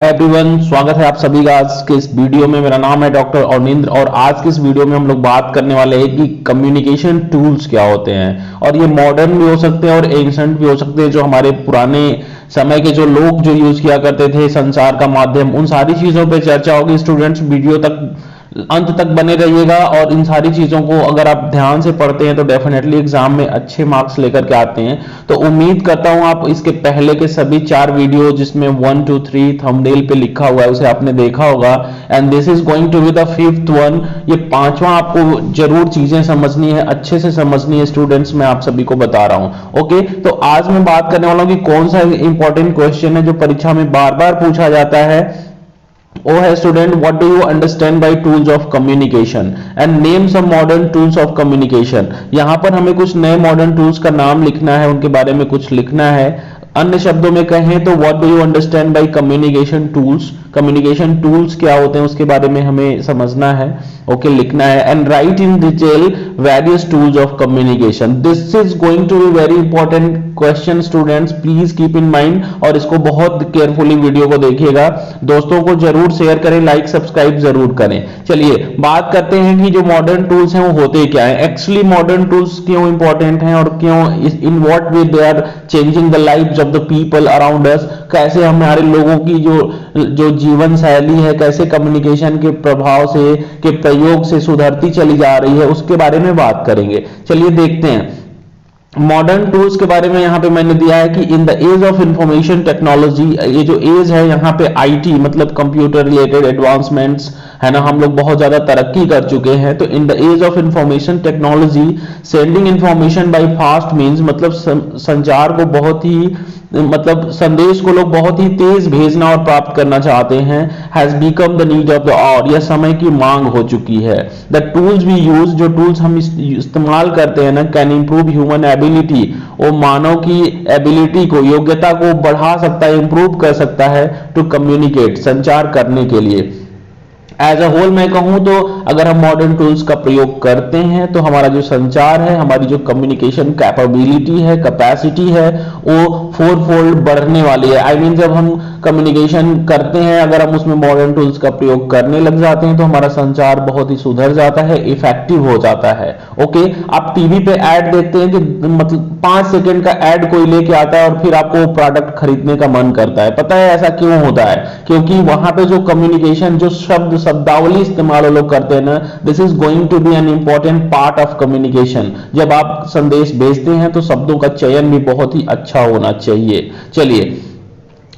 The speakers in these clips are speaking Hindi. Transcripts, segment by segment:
एवरीवन, स्वागत है आप सभी का आज के इस वीडियो में। मेरा नाम है डॉक्टर अरविंद और आज के इस वीडियो में हम लोग बात करने वाले हैं कि कम्युनिकेशन टूल्स क्या होते हैं। और ये मॉडर्न भी हो सकते हैं और एंशंट भी हो सकते हैं, जो हमारे पुराने समय के जो लोग जो यूज किया करते थे संचार का माध्यम, उन सारी चीजों पे चर्चा होगी। स्टूडेंट्स वीडियो तक अंत तक बने रहिएगा और इन सारी चीजों को अगर आप ध्यान से पढ़ते हैं तो डेफिनेटली एग्जाम में अच्छे मार्क्स लेकर के आते हैं। तो उम्मीद करता हूं आप इसके पहले के सभी 4 वीडियो जिसमें 1 2 3 थंबनेल पे लिखा हुआ है उसे आपने देखा होगा। And this is going to be the 5th one. ये 5वां आपको जरूर चीजें समझनी है, अच्छे से समझनी है स्टूडेंट्स, मैं आप सभी को बता रहा हूं। ओके, तो आज मैं बात करने वाला हूं कि कौन सा इंपॉर्टेंट क्वेश्चन है जो परीक्षा में बार बार पूछा जाता है। वो है student, what do you understand by tools of communication and name some modern tools of communication. यहां पर हमें कुछ नए मॉडर्न टूल्स का नाम लिखना है, उनके बारे में कुछ लिखना है। अन्य शब्दों में कहें तो what do you understand by communication tools, communication tools क्या होते हैं उसके बारे में हमें समझना है। ओके, लिखना है। And write in detail various tools of communication. This is going to be very important question students, please keep in mind और इसको बहुत केयरफुली वीडियो को देखिएगा। दोस्तों को जरूर शेयर करें, लाइक सब्सक्राइब जरूर करें। चलिए बात करते हैं कि जो मॉडर्न टूल्स हैं वो होते क्या है। एक्चुअली मॉडर्न टूल्स क्यों इंपॉर्टेंट हैं और क्यों, in what way they are changing the lives of the people around us. कैसे हमारे लोगों की जो जीवन शैली है, कैसे कम्युनिकेशन के प्रभाव से, के प्रयोग से सुधरती चली जा रही है, उसके बारे में बात करेंगे। चलिए देखते हैं। मॉडर्न टूल्स के बारे में यहां पे मैंने दिया है कि in the age of information technology, ये जो एज है यहाँ पे आईटी मतलब कंप्यूटर रिलेटेड एडवांसमेंट्स है ना, हम लोग बहुत ज्यादा तरक्की कर चुके हैं। तो in the age of information technology sending information by fast means, मतलब संचार को बहुत ही, मतलब संदेश को लोग बहुत ही तेज भेजना और प्राप्त करना चाहते हैं। Has become the need of the hour, यह समय की मांग हो चुकी है। द टूल्स वी यूज, जो टूल्स हम इस्तेमाल करते हैं ना, कैन इंप्रूव ह्यूमन एबिलिटी, वो मानव की एबिलिटी को, योग्यता को बढ़ा सकता है, इंप्रूव कर सकता है। टू कम्युनिकेट, संचार करने के लिए। एज अ होल मैं कहूं तो अगर हम मॉडर्न टूल्स का प्रयोग करते हैं तो हमारा जो संचार है, हमारी जो कम्युनिकेशन कैपेबिलिटी है, कैपेसिटी है, वो 4-fold बढ़ने वाली है। आई मीन जब हम कम्युनिकेशन करते हैं, अगर हम उसमें मॉडर्न टूल्स का प्रयोग करने लग जाते हैं तो हमारा संचार बहुत ही सुधर जाता है, इफेक्टिव हो जाता है। ओके, आप टीवी पे ऐड देखते हैं कि मतलब 5 सेकंड का ऐड कोई लेके आता है और फिर आपको प्रोडक्ट खरीदने का मन करता है। पता है ऐसा क्यों होता है? क्योंकि वहां पे जो कम्युनिकेशन, जो शब्दावली इस्तेमाल लोग करते हैं ना, this is going to be an important part of communication. जब आप संदेश भेजते हैं तो शब्दों का चयन भी बहुत ही अच्छा होना चाहिए। चलिए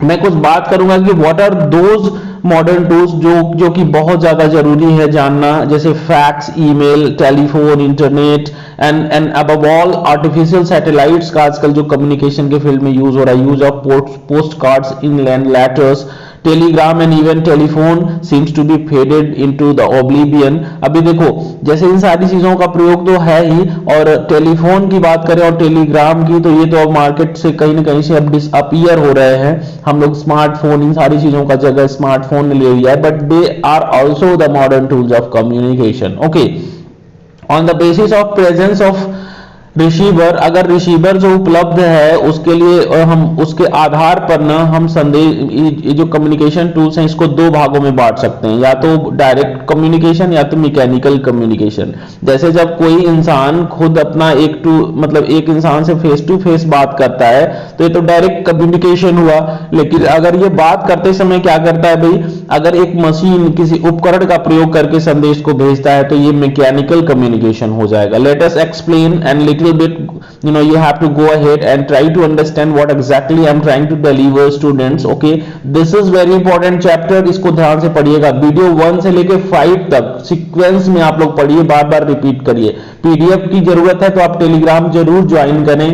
मैं कुछ बात करूंगा कि what are those modern tools जो कि बहुत ज्यादा जरूरी है जानना, जैसे fax, email, telephone, internet and above all artificial satellites का आजकल जो कम्युनिकेशन के फील्ड में यूज हो रहा है। Use of post cards, inland letters, telegram and even telephone seems to be faded into the oblivion. अभी देखो, जैसे इन सारी चीजों का प्रयोग तो है ही, और टेलीफोन की बात करें और टेलीग्राम की, तो ये तो अब मार्केट से कहीं ना कहीं से अब डिसअपियर हो रहे हैं। हम लोग स्मार्टफोन, इन सारी चीजों का जगह स्मार्टफोन ने ले लिया है, but they are also the modern tools of communication. Okay, on the basis of presence of receiver, अगर रिसीवर जो उपलब्ध है उसके लिए हम उसके आधार पर ना हम संदेश, जो कम्युनिकेशन टूल्स हैं इसको 2 भागों में बांट सकते हैं, या तो डायरेक्ट कम्युनिकेशन या तो मैकेनिकल कम्युनिकेशन। जैसे जब कोई इंसान खुद अपना मतलब एक इंसान से फेस टू फेस बात करता है तो ये तो डायरेक्ट कम्युनिकेशन हुआ। लेकिन अगर ये बात करते समय क्या करता है भाई, अगर एक मशीन किसी उपकरण का प्रयोग करके संदेश को भेजता है तो ये मैकेनिकल कम्युनिकेशन हो जाएगा। Late us explain and little bit, you have to go ahead and try to understand what exactly I'm trying to deliver students. Okay, this is very important chapter, इसको ध्यान से पढ़िएगा। वीडियो 1 से लेके 5 तक सीक्वेंस में आप लोग पढ़िए, बार बार रिपीट करिए। पीडीएफ की जरूरत है तो आप टेलीग्राम जरूर ज्वाइन करें।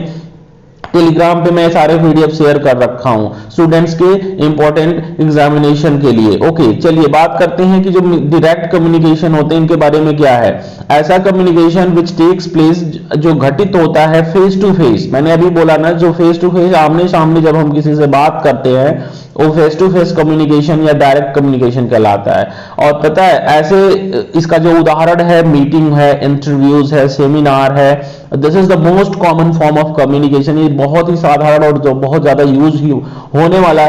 टेलीग्राम पे मैं सारे पीडीएफ शेयर कर रखा हूं स्टूडेंट्स के इंपॉर्टेंट एग्जामिनेशन के लिए। ओके, चलिए बात करते हैं कि जो डायरेक्ट कम्युनिकेशन होते हैं इनके बारे में क्या है। ऐसा कम्युनिकेशन विच टेक्स प्लेस, जो घटित होता है फेस टू फेस। मैंने अभी बोला ना, जो फेस टू फेस, आमने सामने जब हम किसी से बात करते हैं वो फेस टू फेस कम्युनिकेशन या डायरेक्ट कम्युनिकेशन कहलाता है। और पता है ऐसे इसका जो उदाहरण है, मीटिंग है, इंटरव्यूज है, सेमिनार है, this is the most common form of communication. ये बहुत ही साधारण और जो बहुत ज्यादा यूज होने वाला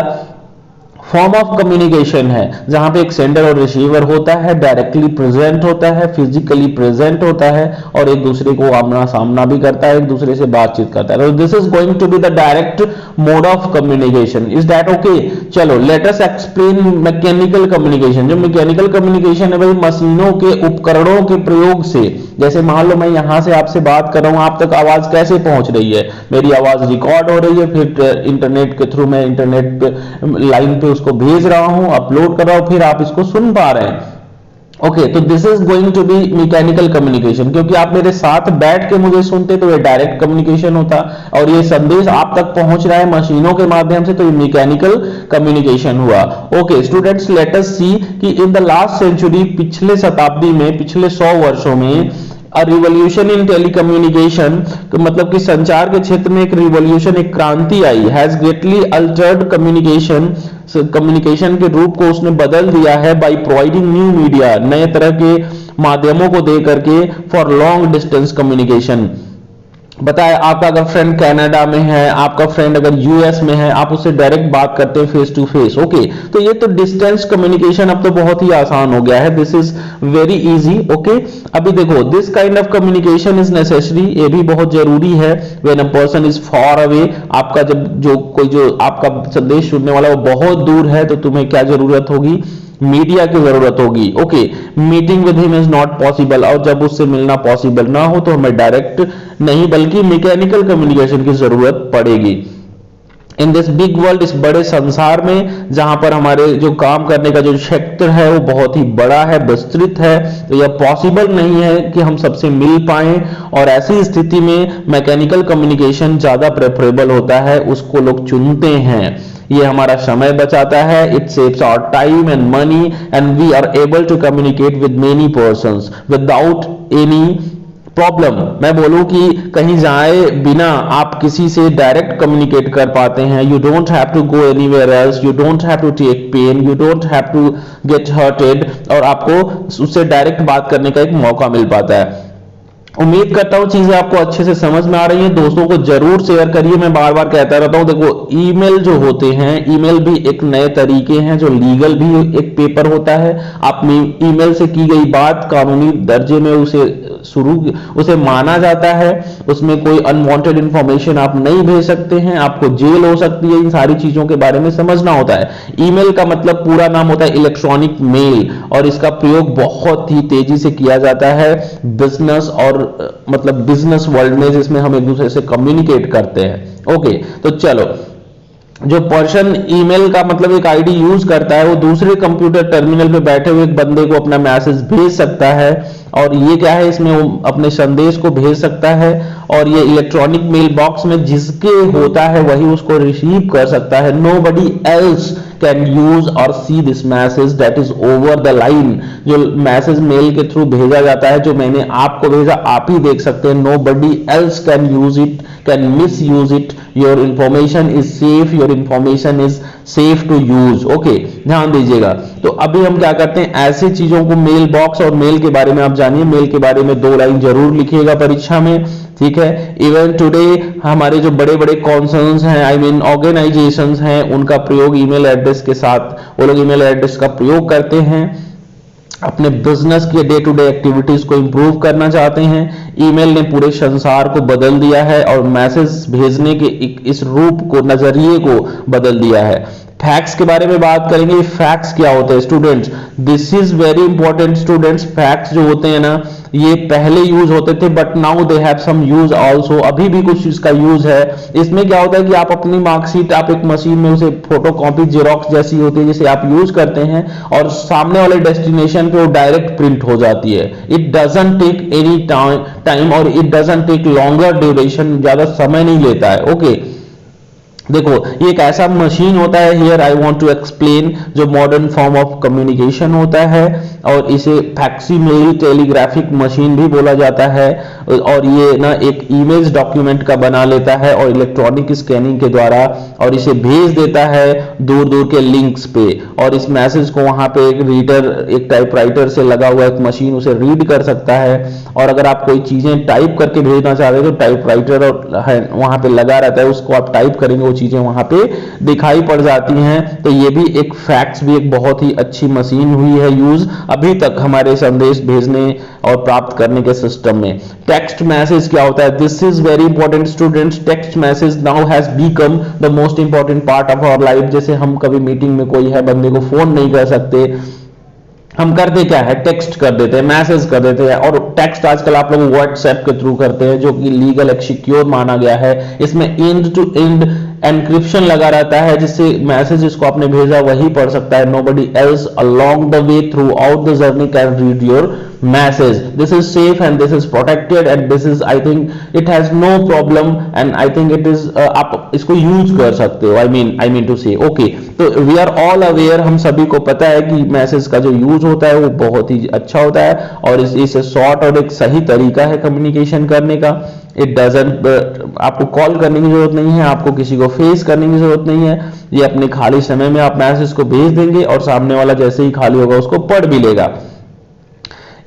फॉर्म ऑफ कम्युनिकेशन है जहां पे एक सेंडर और रिसीवर होता है, डायरेक्टली प्रेजेंट होता है, फिजिकली प्रेजेंट होता है और एक दूसरे को आमना सामना भी करता है, एक दूसरे से बातचीत करता है। This is going to be the direct mode of communication. Is that okay? चलो let us explain mechanical communication. जो मैकेनिकल कम्युनिकेशन है भाई मशीनों के उपकरणों के प्रयोग से, जैसे मान लो मैं यहां से आपसे बात कर रहा हूं, आप तक आवाज कैसे पहुंच रही है? मेरी आवाज रिकॉर्ड हो रही है, फिर इंटरनेट के थ्रू मैं इंटरनेट लाइन पे उसको भेज रहा हूं, अपलोड कर रहा हूं, फिर आप इसको सुन पा रहे हैं। ओके, तो this is going to be mechanical communication, क्योंकि आप मेरे साथ बैठ के मुझे सुनते तो ये डायरेक्ट कम्युनिकेशन होता, और ये संदेश आप तक पहुंच रहा है मशीनों के माध्यम से, तो ये मैकेनिकल कम्युनिकेशन हुआ। ओके स्टूडेंट्स, लेट अस सी कि इन द लास्ट सेंचुरी, पिछले शताब्दी में, पिछले 100 वर्षों में अ रिवॉल्यूशन इन टेलीकम्युनिकेशन, मतलब कि संचार के क्षेत्र में एक रिवॉल्यूशन, एक क्रांति आई, हैज ग्रेटली अल्टर्ड कम्युनिकेशन के रूप को उसने बदल दिया है बाय प्रोवाइडिंग न्यू मीडिया, नए तरह के माध्यमों को दे करके, फॉर लॉन्ग डिस्टेंस कम्युनिकेशन। बताए आपका अगर फ्रेंड कनाडा में है, आपका फ्रेंड अगर यूएस में है, आप उससे डायरेक्ट बात करते हैं फेस टू फेस। ओके, तो ये तो डिस्टेंस कम्युनिकेशन अब तो बहुत ही आसान हो गया है, this is very easy. Okay, अभी देखो this kind of communication is necessary, ये भी बहुत जरूरी है when a person is for away. आपका जो आपका संदेश सुनने वाला वो बहुत दूर है, तो तुम्हें क्या जरूरत होगी? मीडिया की जरूरत होगी। Okay, meeting with him is not possible, और जब उससे मिलना पॉसिबल ना हो तो हमें डायरेक्ट नहीं बल्कि मैकेनिकल कम्युनिकेशन की जरूरत पड़ेगी। इन दिस बिग वर्ल्ड, इस बड़े संसार में जहां पर हमारे जो काम करने का जो क्षेत्र है वो बहुत ही बड़ा है, विस्तृत है, तो यह पॉसिबल नहीं है कि हम सबसे मिल पाए, और ऐसी स्थिति में मैकेनिकल कम्युनिकेशन ज्यादा प्रेफरेबल होता है, उसको लोग चुनते हैं। ये हमारा समय बचाता है, it saves our time and money, and we are able to communicate with many persons without any problem. मैं बोलूं कि कहीं जाए बिना आप किसी से डायरेक्ट कम्युनिकेट कर पाते हैं। You don't have to go anywhere else, you don't have to take pen, you don't have to get hurted, और आपको उससे डायरेक्ट बात करने का एक मौका मिल पाता है। उम्मीद करता हूं चीजें आपको अच्छे से समझ में आ रही हैं। दोस्तों को जरूर शेयर करिए, मैं बार बार कहता रहता हूं। देखो ईमेल जो होते हैं, ईमेल भी एक नए तरीके हैं, जो लीगल भी एक पेपर होता है। आप ईमेल से की गई बात कानूनी दर्जे में उसे माना जाता है, उसमें कोई अनवांटेड इंफॉर्मेशन आप नहीं भेज सकते हैं, आपको जेल हो सकती है। इन सारी चीजों के बारे में समझना होता है। ईमेल का मतलब पूरा नाम होता है इलेक्ट्रॉनिक मेल, और इसका प्रयोग बहुत ही तेजी से किया जाता है बिजनेस और मतलब बिजनेस वर्ल्ड में, जिसमें हम एक दूसरे से कम्युनिकेट करते हैं। ओके, तो चलो, जो पर्सन ईमेल का मतलब एक आईडी यूज करता है, वो दूसरे कंप्यूटर टर्मिनल पे बैठे हुए एक बंदे को अपना मैसेज भेज सकता है, और ये क्या है, इसमें वो अपने संदेश को भेज सकता है, और ये इलेक्ट्रॉनिक मेल बॉक्स में जिसके होता है वही उसको रिसीव कर सकता है। नोबडी एल्स कैन यूज और see this message that is over the line. जो मैसेज मेल के थ्रू भेजा जाता है, जो मैंने आपको भेजा, आप ही देख सकते हैं। Nobody else can use it, can misuse it. Your information is safe, your information is safe to use. Okay, ध्यान दीजिएगा। तो अभी हम क्या करते हैं, ऐसी चीजों को, मेल बॉक्स और मेल के बारे में आप जानिए। मेल के बारे में 2 लाइन जरूर लिखिएगा परीक्षा में, ठीक है। इवन टुडे हमारे जो बड़े बड़े कॉन्सर्न्स हैं, आई मीन ऑर्गेनाइजेशंस हैं, उनका प्रयोग ईमेल एड्रेस के साथ, वो लोग ईमेल एड्रेस का प्रयोग करते हैं, अपने बिजनेस के डे टू डे एक्टिविटीज को इंप्रूव करना चाहते हैं। ईमेल ने पूरे संसार को बदल दिया है, और मैसेज भेजने के इस रूप को, नजरिए को बदल दिया है। फैक्ट्स के बारे में बात करेंगे। फैक्ट्स क्या होते हैं students? This is very important students. Facts जो होते हैं ना, ये पहले यूज होते थे, but now they have some use also. अभी भी कुछ इसका यूज है। इसमें क्या होता है कि आप अपनी मार्कशीट, आप एक मशीन में उसे फोटोकॉपी, जेरोक्स जैसी होती है, जिसे आप यूज करते हैं, और सामने वाले डेस्टिनेशन पे वो डायरेक्ट प्रिंट हो जाती है। It doesn't take any time, और it doesn't take longer duration, ज्यादा समय नहीं लेता है। ओके, देखो ये एक ऐसा मशीन होता है, here I want to explain, जो मॉडर्न फॉर्म ऑफ कम्युनिकेशन होता है, और इसे फैक्सीमेल टेलीग्राफिक मशीन भी बोला जाता है। और ये ना एक इमेज डॉक्यूमेंट का बना लेता है, और इलेक्ट्रॉनिक स्कैनिंग के द्वारा और इसे भेज देता है दूर दूर के लिंक्स पे, और इस मैसेज को वहां पे एक रीडर, एक टाइपराइटर से लगा हुआ एक मशीन उसे रीड कर सकता है। और अगर आप कोई चीजें टाइप करके भेजना चाहते हैं तो टाइपराइटर है वहां पे लगा रहता है, उसको आप टाइप करेंगे वो चीजें वहां पे दिखाई पड़ जाती हैं। तो ये भी एक फैक्ट्स भी एक बहुत ही अच्छी मशीन हुई है यूज अभी तक हमारे संदेश भेजने और प्राप्त करने के सिस्टम में। टेक्स्ट मैसेज क्या होता है? This is very important students. Text message now has become the most important part of our life. जैसे हम कभी मीटिंग में कोई है, बंदे को फोन नहीं कर सकते, हम करते क्या है, टेक्स्ट कर देते हैं, मैसेज कर देते हैं। और टेक्स्ट आजकल आप लोग व्हाट्सएप के थ्रू करते हैं, जो कि लीगल एक सिक्योर माना गया है। इसमें एंड टू एंड एनक्रिप्शन लगा रहता है, जिससे मैसेज जिसको आपने भेजा वही पढ़ सकता है। Nobody else along the way throughout the journey can read your message. This is safe and this is protected and this is, I think it has no problem and I think it is, आप इसको यूज कर सकते हो। I mean to say okay. तो वी आर ऑल अवेयर, हम सभी को पता है कि मैसेज का जो यूज होता है वो बहुत ही अच्छा होता है, और इसे शॉर्ट और एक सही तरीका है कम्युनिकेशन करने का। इट डजंट, आपको कॉल करने की जरूरत नहीं है, आपको किसी को फेस करने की जरूरत नहीं है। ये अपने खाली समय में आप मैसेज को भेज देंगे और सामने वाला जैसे ही खाली होगा उसको पढ़ भी लेगा।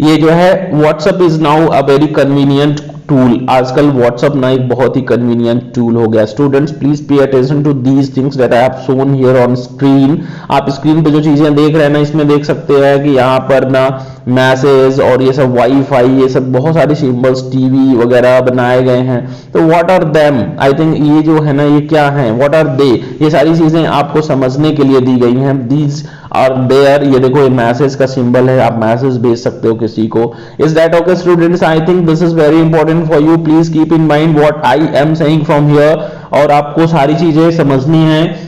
ये जो है WhatsApp is now a very convenient tool. आजकल व्हाट्सएप ना एक बहुत ही कन्वीनियंट टूल हो गया। Students please pay attention to these things that I have shown here on screen. आप स्क्रीन पे जो चीजें देख रहे हैं ना, इसमें देख सकते हैं कि यहाँ पर ना मैसेज और ये सब वाईफाई, ये सब बहुत सारे सिंबल्स, टीवी वगैरह बनाए गए हैं। तो what are them? I think ये जो है ना, ये क्या है, व्हाट आर दे? ये सारी चीजें आपको समझने के लिए दी गई हैं। These are there. ये देखो, ये मैसेज का सिंबल है, आप मैसेज भेज सकते हो किसी को। Is that okay students? I think this is very important for you. Please keep in mind what I am saying from here, और आपको सारी चीजें समझनी है।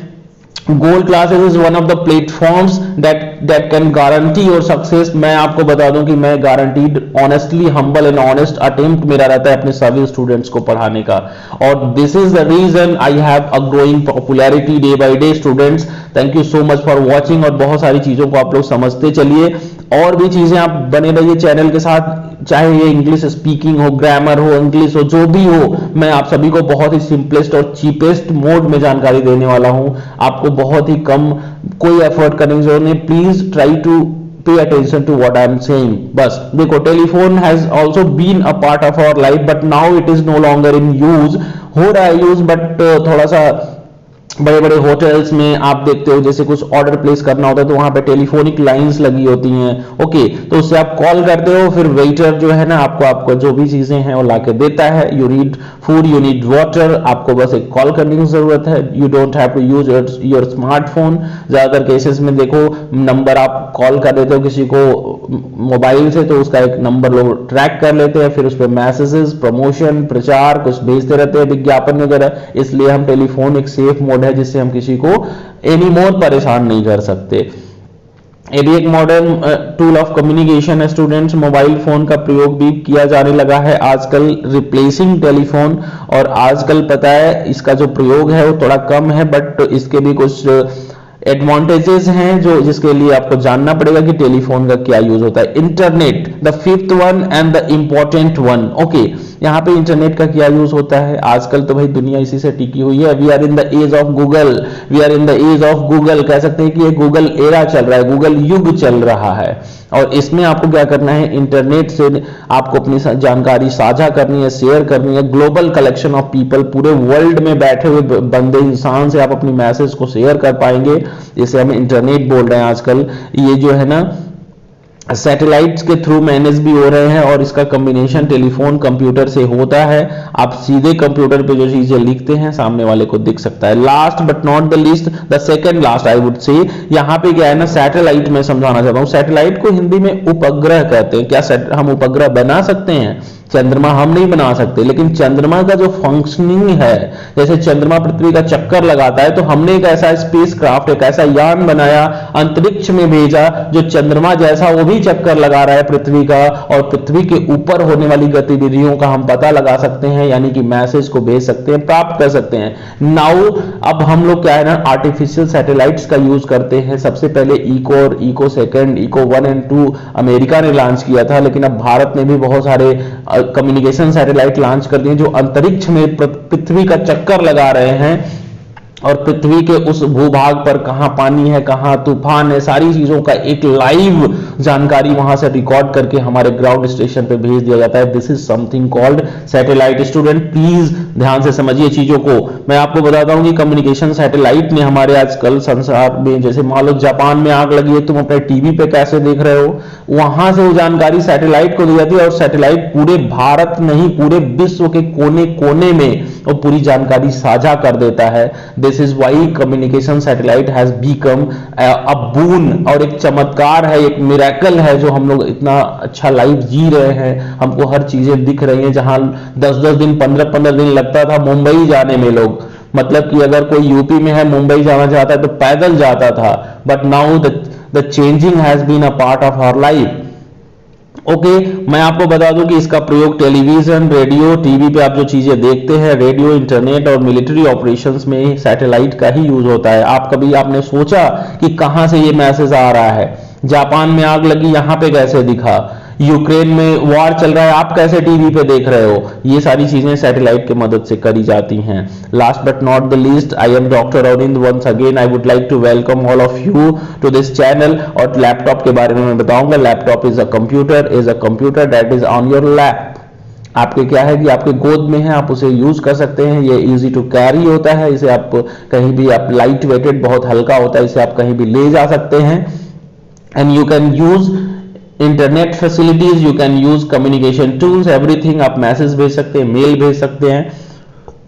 Gold classes is one of the platforms that can guarantee your success. मैं आपको बता दूं कि मैं guaranteed, honestly, humble and honest attempt मेरा रहता है अपने सभी स्टूडेंट्स को पढ़ाने का, और this is the reason I have a growing popularity day by day. Students thank you so much for watching, और बहुत सारी चीजों को आप लोग समझते चलिए। और भी चीजें आप बने रहिए चैनल के साथ, चाहे ये इंग्लिश स्पीकिंग हो, ग्रामर हो, इंग्लिश हो, जो भी हो, मैं आप सभी को बहुत ही सिंपलेस्ट और चीपेस्ट मोड में जानकारी देने वाला हूं। आपको बहुत ही कम, कोई एफर्ट करने की जरूरत नहीं। Please try to pay attention to what I am saying. बस देखो, telephone has also been a part of our life, but now it is no longer in use. हो रहा है यूज, बट थोड़ा सा बड़े बड़े होटल्स में आप देखते हो, जैसे कुछ ऑर्डर प्लेस करना होता है तो वहां पे टेलीफोनिक लाइंस लगी होती हैं। ओके, तो उससे आप कॉल करते हो, फिर वेटर जो है ना आपको जो भी चीजें हैं वो लाके देता है। You need food, you need water, आपको बस एक कॉल करने की जरूरत है। You don't have to use your smartphone. ज्यादातर केसेस में देखो, नंबर आप कॉल कर देते हो किसी को मोबाइल से, तो उसका एक नंबर लोग ट्रैक कर लेते हैं, फिर उस पर मैसेजेस, प्रमोशन, प्रचार कुछ भेजते रहते हैं, विज्ञापन वगैरह। इसलिए हम टेलीफोन एक सेफ मोड है जिससे हम किसी को एनी मोर परेशान नहीं कर सकते। ये भी एक मॉडर्न टूल ऑफ कम्युनिकेशन है स्टूडेंट्स। मोबाइल फोन का प्रयोग भी किया जाने लगा है आजकल, रिप्लेसिंग टेलीफोन। और आजकल पता है इसका जो प्रयोग है वो थोड़ा कम है, बट इसके भी कुछ एडवांटेजेस हैं जो जिसके लिए आपको जानना पड़ेगा कि टेलीफोन का क्या यूज होता है। Internet, the fifth one and the important one. Okay, यहाँ पे इंटरनेट का क्या यूज होता है? आजकल तो भाई दुनिया इसी से टिकी हुई है। We are in the age of Google, we are in the age of Google. कह सकते हैं कि ये गूगल एरा चल रहा है, गूगल युग चल रहा है। और इसमें आपको क्या करना है, इंटरनेट से आपको अपनी जानकारी साझा करनी है, शेयर करनी है। ग्लोबल कलेक्शन ऑफ पीपल, पूरे वर्ल्ड में बैठे हुए बंदे इंसान से आप अपनी मैसेज को शेयर कर पाएंगे, जिसे हम इंटरनेट बोल रहे हैं आजकल। ये जो है ना सैटेलाइट्स के थ्रू मैनेज भी हो रहे हैं, और इसका कॉम्बिनेशन टेलीफोन कंप्यूटर से होता है। आप सीधे कंप्यूटर पे जो चीजें लिखते हैं सामने वाले को दिख सकता है। Last but not the least, the second last I would say, यहाँ पे क्या है ना, सैटेलाइट में समझाना चाहता हूँ। सैटेलाइट को हिंदी में उपग्रह कहते हैं। क्या हम उपग्रह बना सकते हैं? चंद्रमा हम नहीं बना सकते, लेकिन चंद्रमा का जो फंक्शनिंग है, जैसे चंद्रमा पृथ्वी का चक्कर लगाता है, तो हमने एक ऐसा स्पेसक्राफ्ट, एक ऐसा यान बनाया, अंतरिक्ष में भेजा जो चंद्रमा जैसा वो भी चक्कर लगा रहा है पृथ्वी का, और पृथ्वी के ऊपर होने वाली गतिविधियों का हम पता लगा सकते हैं, यानी कि मैसेज को भेज सकते हैं, प्राप्त कर सकते हैं। नाउ अब हम लोग क्या है ना, आर्टिफिशियल सैटेलाइट्स का यूज करते हैं। सबसे पहले इको और इको सेकंड, इको 1 और 2 अमेरिका ने लॉन्च किया था, लेकिन अब भारत ने भी बहुत सारे कम्युनिकेशन सैटेलाइट लॉन्च कर दिए जो अंतरिक्ष में पृथ्वी का चक्कर लगा रहे हैं। और पृथ्वी के उस भूभाग पर कहां पानी है, कहां तूफान है, सारी चीजों का एक लाइव जानकारी वहां से रिकॉर्ड करके हमारे ग्राउंड स्टेशन पे भेज दिया जाता है। This is something called satellite. Student please ध्यान से समझिए चीजों को। मैं आपको बताता हूं कि कम्युनिकेशन सैटेलाइट ने हमारे आजकल संसार में, जैसे मान लो जापान में आग लगी है, तुम अपने टीवी पे कैसे देख रहे हो, वहां से वो जानकारी सैटेलाइट को दी जाती है और सैटेलाइट पूरे भारत नहीं पूरे विश्व के कोने कोने में वो पूरी जानकारी साझा कर देता है। This is why communication satellite has become a boon, और एक चमत्कार है, एक मिरेकल है जो हम लोग इतना अच्छा लाइफ जी रहे हैं, हमको हर चीजें दिख रही हैं। जहां 10-10 दिन 15-15 दिन लगता था मुंबई जाने में, लोग मतलब कि अगर कोई यूपी में है मुंबई जाना चाहता है तो पैदल जाता था, but now the changing has been a part of our life. Okay, मैं आपको बता दूं कि इसका प्रयोग टेलीविजन, रेडियो, टीवी पे आप जो चीजें देखते हैं, रेडियो, इंटरनेट और मिलिट्री ऑपरेशंस में सैटेलाइट का ही यूज होता है। आपने सोचा कि कहां से ये मैसेज आ रहा है? जापान में आग लगी, यहां पे कैसे दिखा? यूक्रेन में वॉर चल रहा है, आप कैसे टीवी पे देख रहे हो? ये सारी चीजें सैटेलाइट की मदद से करी जाती हैं। Last but not the least, I am doctor Arvind. Once again I would like to welcome all of you to this channel. और लैपटॉप के बारे में मैं बताऊंगा। Laptop is a computer that is on your lap. आपके क्या है कि आपके गोद में है, आप उसे यूज कर सकते हैं। ये इजी टू कैरी होता है, इसे आप कहीं भी, आप लाइट वेटेड, बहुत हल्का होता है, इसे आप कहीं भी ले जा सकते हैं। And you can use internet facilities, you can use communication tools, everything. आप मैसेज भेज सकते हैं, मेल भेज सकते हैं।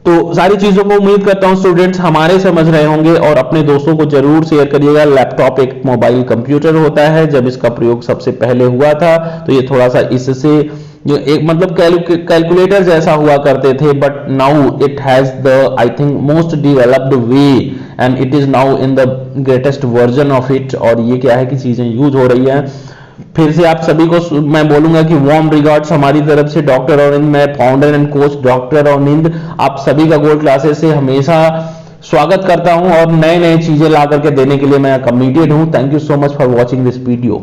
तो सारी चीजों को उम्मीद करता हूं स्टूडेंट्स हमारे समझ रहे होंगे और अपने दोस्तों को जरूर शेयर करिएगा। लैपटॉप एक मोबाइल कंप्यूटर होता है। जब इसका प्रयोग सबसे पहले हुआ था तो ये थोड़ा सा इससे जो एक मतलब कैलकुलेटर जैसा हुआ करते थे, but now it has the I think most developed way and it is now in the greatest version of it. और ये क्या है कि चीजें यूज हो रही हैं। फिर से आप सभी को मैं बोलूंगा कि वार्म रिगार्ड्स हमारी तरफ से। डॉक्टर अरविंद, मैं founder and coach doctor Arvind, आप सभी का गोल्ड क्लासेस से हमेशा स्वागत करता हूं और नए नए चीजें ला करके देने के लिए मैं कमिटेड हूं। Thank you so much for watching this video.